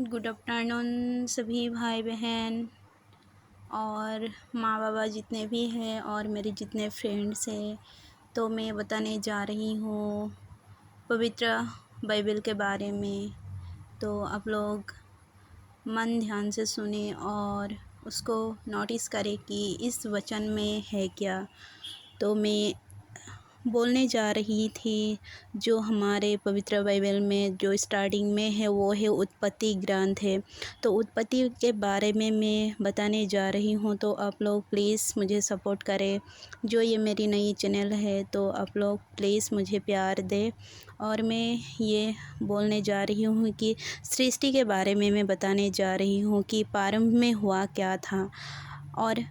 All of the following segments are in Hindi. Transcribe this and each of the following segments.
गुड आफ्टरनून सभी भाई बहन और माँ बाबा जितने भी हैं और मेरे जितने फ्रेंड्स हैं। तो मैं बताने जा रही हूँ पवित्र बाइबल के बारे में। तो आप लोग मन ध्यान से सुने और उसको नोटिस करें कि इस वचन में है क्या। तो मैं बोलने जा रही थी जो हमारे पवित्र बाइबल में जो स्टार्टिंग में है वो है उत्पत्ति ग्रंथ है। तो उत्पत्ति के बारे में मैं बताने जा रही हूँ। तो आप लोग प्लीज़ मुझे सपोर्ट करें। जो ये मेरी नई चैनल है तो आप लोग प्लीज़ मुझे प्यार दें। और मैं ये बोलने जा रही हूँ कि सृष्टि के बारे में मैं बताने जा रही हूँ कि प्रारंभ में हुआ क्या था। और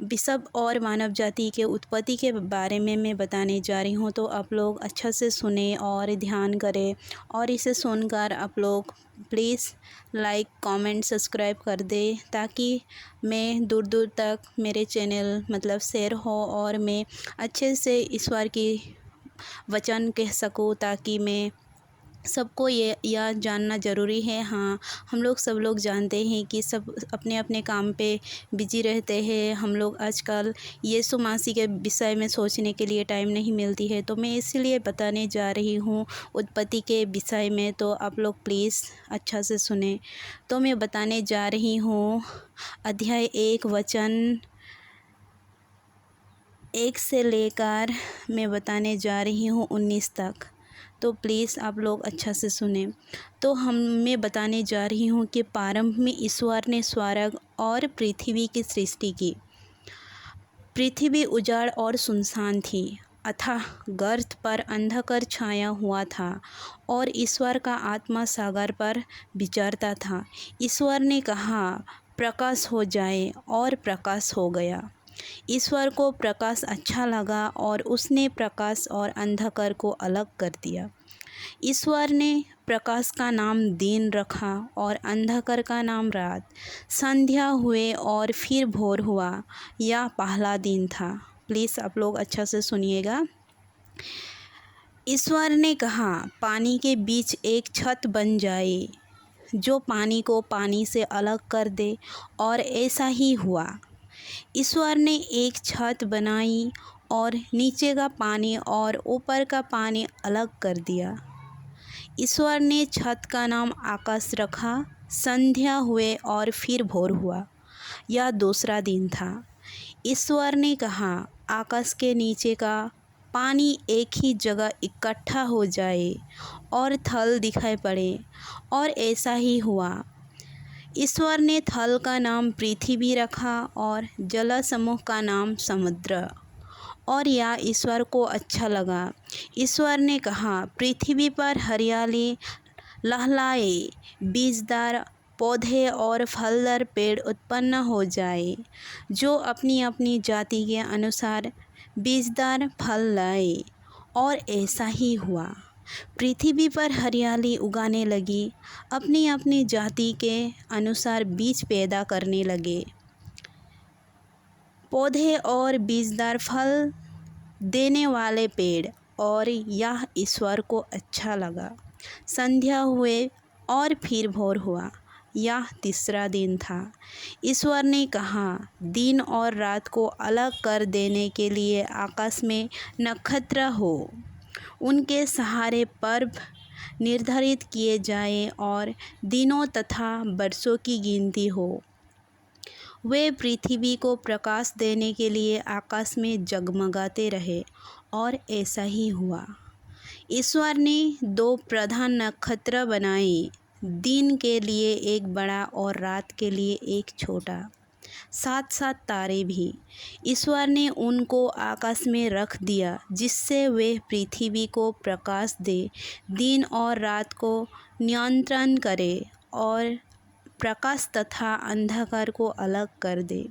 विश्व और मानव जाति के उत्पत्ति के बारे में मैं बताने जा रही हूँ। तो आप लोग अच्छा से सुने और ध्यान करें। और इसे सुनकर आप लोग प्लीज़ लाइक कमेंट सब्सक्राइब कर दें ताकि मैं दूर दूर तक मेरे चैनल मतलब शेयर हो और मैं अच्छे से ईश्वर की वचन कह सकूँ ताकि मैं सबको ये यह जानना ज़रूरी है। हाँ, हम लोग सब लोग जानते हैं कि सब अपने अपने काम पे बिजी रहते हैं। हम लोग आजकल यीशु मसीह के विषय में सोचने के लिए टाइम नहीं मिलती है। तो मैं इसीलिए बताने जा रही हूँ उत्पत्ति के विषय में। तो आप लोग प्लीज़ अच्छा से सुने। तो मैं बताने जा रही हूँ अध्याय 1 वचन 1 से लेकर मैं बताने जा रही हूँ 19 तक। तो प्लीज़ आप लोग अच्छा से सुने। तो मैं बताने जा रही हूँ कि प्रारंभ में ईश्वर ने स्वर्ग और पृथ्वी की सृष्टि की। पृथ्वी उजाड़ और सुनसान थी, अथाह गर्त पर अंधकार छाया हुआ था और ईश्वर का आत्मा सागर पर विचरता था। ईश्वर ने कहा, प्रकाश हो जाए, और प्रकाश हो गया। ईश्वर को प्रकाश अच्छा लगा और उसने प्रकाश और अंधकार को अलग कर दिया। ईश्वर ने प्रकाश का नाम दिन रखा और अंधकार का नाम रात। संध्या हुए और फिर भोर हुआ, यह पहला दिन था। प्लीज़ आप लोग अच्छा से सुनिएगा। ईश्वर ने कहा, पानी के बीच एक छत बन जाए जो पानी को पानी से अलग कर दे, और ऐसा ही हुआ। ईश्वर ने एक छत बनाई और नीचे का पानी और ऊपर का पानी अलग कर दिया। ईश्वर ने छत का नाम आकाश रखा। संध्या हुए और फिर भोर हुआ, यह दूसरा दिन था। ईश्वर ने कहा, आकाश के नीचे का पानी एक ही जगह इकट्ठा हो जाए और थल दिखाई पड़े, और ऐसा ही हुआ। ईश्वर ने थल का नाम पृथ्वी रखा और जल समूह का नाम समुद्र, और यह ईश्वर को अच्छा लगा। ईश्वर ने कहा, पृथ्वी पर हरियाली लहलाए, बीजदार पौधे और फलदार पेड़ उत्पन्न हो जाए, जो अपनी अपनी जाति के अनुसार बीजदार फल लाए। और ऐसा ही हुआ। पृथ्वी पर हरियाली उगाने लगी, अपनी अपनी जाति के अनुसार बीज पैदा करने लगे, पौधे और बीजदार फल देने वाले पेड़, और यह ईश्वर को अच्छा लगा। संध्या हुए और फिर भोर हुआ, यह तीसरा दिन था। ईश्वर ने कहा, दिन और रात को अलग कर देने के लिए आकाश में नक्षत्र हो, उनके सहारे पर्व निर्धारित किए जाएं और दिनों तथा वर्षों की गिनती हो। वे पृथ्वी को प्रकाश देने के लिए आकाश में जगमगाते रहे, और ऐसा ही हुआ। ईश्वर ने 2 प्रधान नक्षत्र बनाए, दिन के लिए एक बड़ा और रात के लिए एक छोटा, 7-7 तारे भी। ईश्वर ने उनको आकाश में रख दिया, जिससे वे पृथ्वी को प्रकाश दे, दिन और रात को नियंत्रण करे, और प्रकाश तथा अंधकार को अलग कर दे।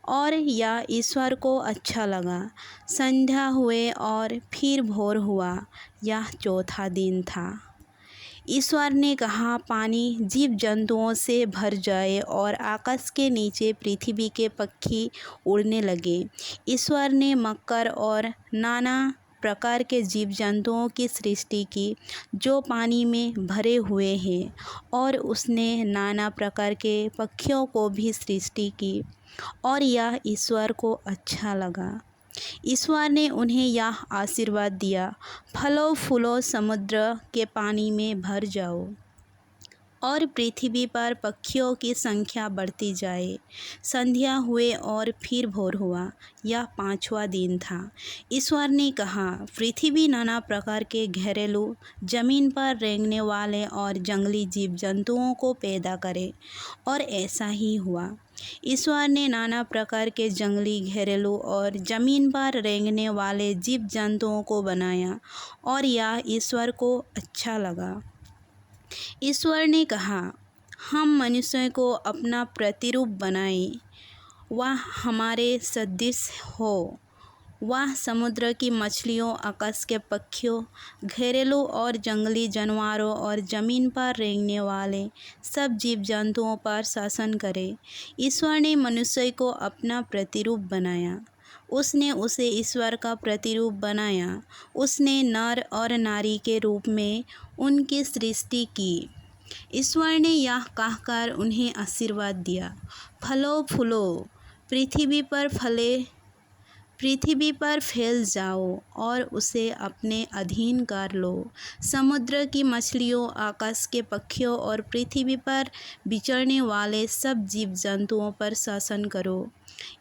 और यह ईश्वर को अच्छा लगा। संध्या हुए और फिर भोर हुआ, यह चौथा दिन था। ईश्वर ने कहा, पानी जीव जंतुओं से भर जाए और आकाश के नीचे पृथ्वी के पक्षी उड़ने लगे। ईश्वर ने मकर और नाना प्रकार के जीव जंतुओं की सृष्टि की जो पानी में भरे हुए हैं, और उसने नाना प्रकार के पक्षियों को भी सृष्टि की, और यह ईश्वर को अच्छा लगा। ईश्वर ने उन्हें यह आशीर्वाद दिया, फलों फूलों समुद्र के पानी में भर जाओ और पृथ्वी पर पक्षियों की संख्या बढ़ती जाए। संध्या हुए और फिर भोर हुआ। यह 5वां दिन था। ईश्वर ने कहा, पृथ्वी नाना प्रकार के घरेलू, जमीन पर रेंगने वाले और जंगली जीव जंतुओं को पैदा करे, और ऐसा ही हुआ। ईश्वर ने नाना प्रकार के जंगली, घरेलू और जमीन पर रेंगने वाले जीव जंतुओं को बनाया, और यह ईश्वर को अच्छा लगा। ईश्वर ने कहा, हम मनुष्य को अपना प्रतिरूप बनाएं, वह हमारे सदृश हो। वह समुद्र की मछलियों, आकाश के पक्षियों, घरेलू और जंगली जानवरों और ज़मीन पर रेंगने वाले सब जीव जंतुओं पर शासन करे। ईश्वर ने मनुष्य को अपना प्रतिरूप बनाया। उसने उसे ईश्वर का प्रतिरूप बनाया। उसने नर और नारी के रूप में उनकी सृष्टि की। ईश्वर ने यह कहकर उन्हें आशीर्वाद दिया, फलो फूलो, पृथ्वी पर फैल जाओ और उसे अपने अधीन कर लो। समुद्र की मछलियों, आकाश के पक्षियों और पृथ्वी पर विचरने वाले सब जीव जंतुओं पर शासन करो।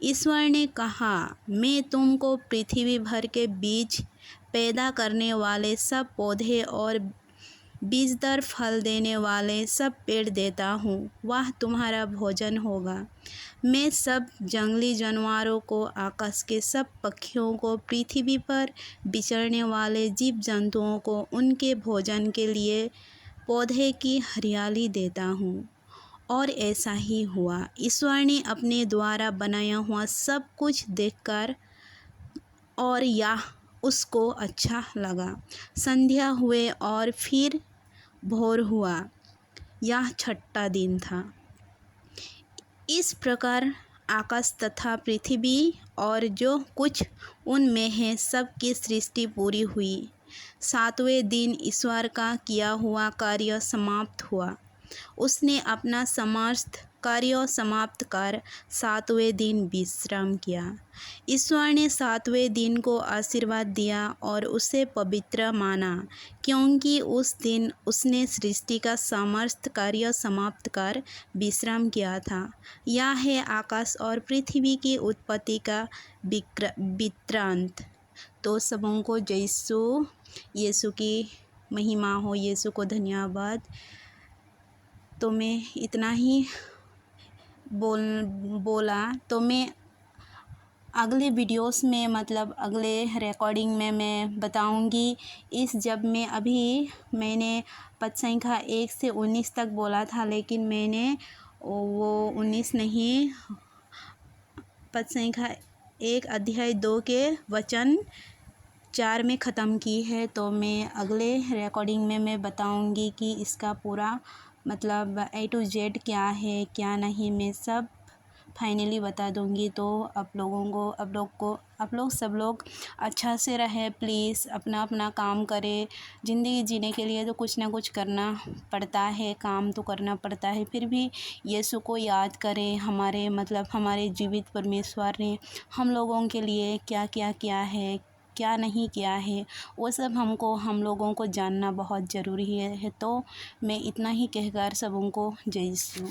ईश्वर ने कहा, मैं तुमको पृथ्वी भर के बीज पैदा करने वाले सब पौधे और बीजदार फल देने वाले सब पेड़ देता हूँ, वह तुम्हारा भोजन होगा। मैं सब जंगली जानवरों को, आकाश के सब पक्षियों को, पृथ्वी पर विचरने वाले जीव जंतुओं को उनके भोजन के लिए पौधे की हरियाली देता हूँ। और ऐसा ही हुआ। ईश्वर ने अपने द्वारा बनाया हुआ सब कुछ देखकर और यह उसको अच्छा लगा। संध्या हुए और फिर भोर हुआ। यह 6वां दिन था। इस प्रकार आकाश तथा पृथ्वी और जो कुछ उनमें है सब की सृष्टि पूरी हुई। 7वें दिन ईश्वर का किया हुआ कार्य समाप्त हुआ। उसने अपना समस्त कार्य समाप्त कर 7वें दिन विश्राम किया। ईश्वर ने 7वें दिन को आशीर्वाद दिया और उसे पवित्र माना, क्योंकि उस दिन उसने सृष्टि का समस्त कार्य समाप्त कर विश्राम किया था। यह है आकाश और पृथ्वी की उत्पत्ति का वृत्तांत। तो सबों को यीशु की महिमा हो, यीशु को धन्यवाद। तो मैं इतना ही बोला। तो मैं अगले वीडियोस में, मतलब अगले रिकॉर्डिंग में मैं बताऊंगी जब मैंने पद संख्या 1 से 19 तक बोला था, लेकिन मैंने वो 19 नहीं, पद संख्या 1 अध्याय 2 के वचन 4 में ख़त्म की है। तो मैं अगले रिकॉर्डिंग में मैं बताऊंगी कि इसका पूरा मतलब A to Z क्या है क्या नहीं, मैं सब फाइनली बता दूंगी। तो आप लोग सब लोग अच्छा से रहे प्लीज़, अपना अपना काम करें। ज़िंदगी जीने के लिए तो कुछ ना कुछ करना पड़ता है, काम तो करना पड़ता है। फिर भी यीशु को याद करें। हमारे जीवित परमेश्वर ने हम लोगों के लिए क्या क्या किया है, क्या नहीं किया है, वो सब हम लोगों को जानना बहुत ज़रूरी है। तो मैं इतना ही कहकर सबों को जय यीशु।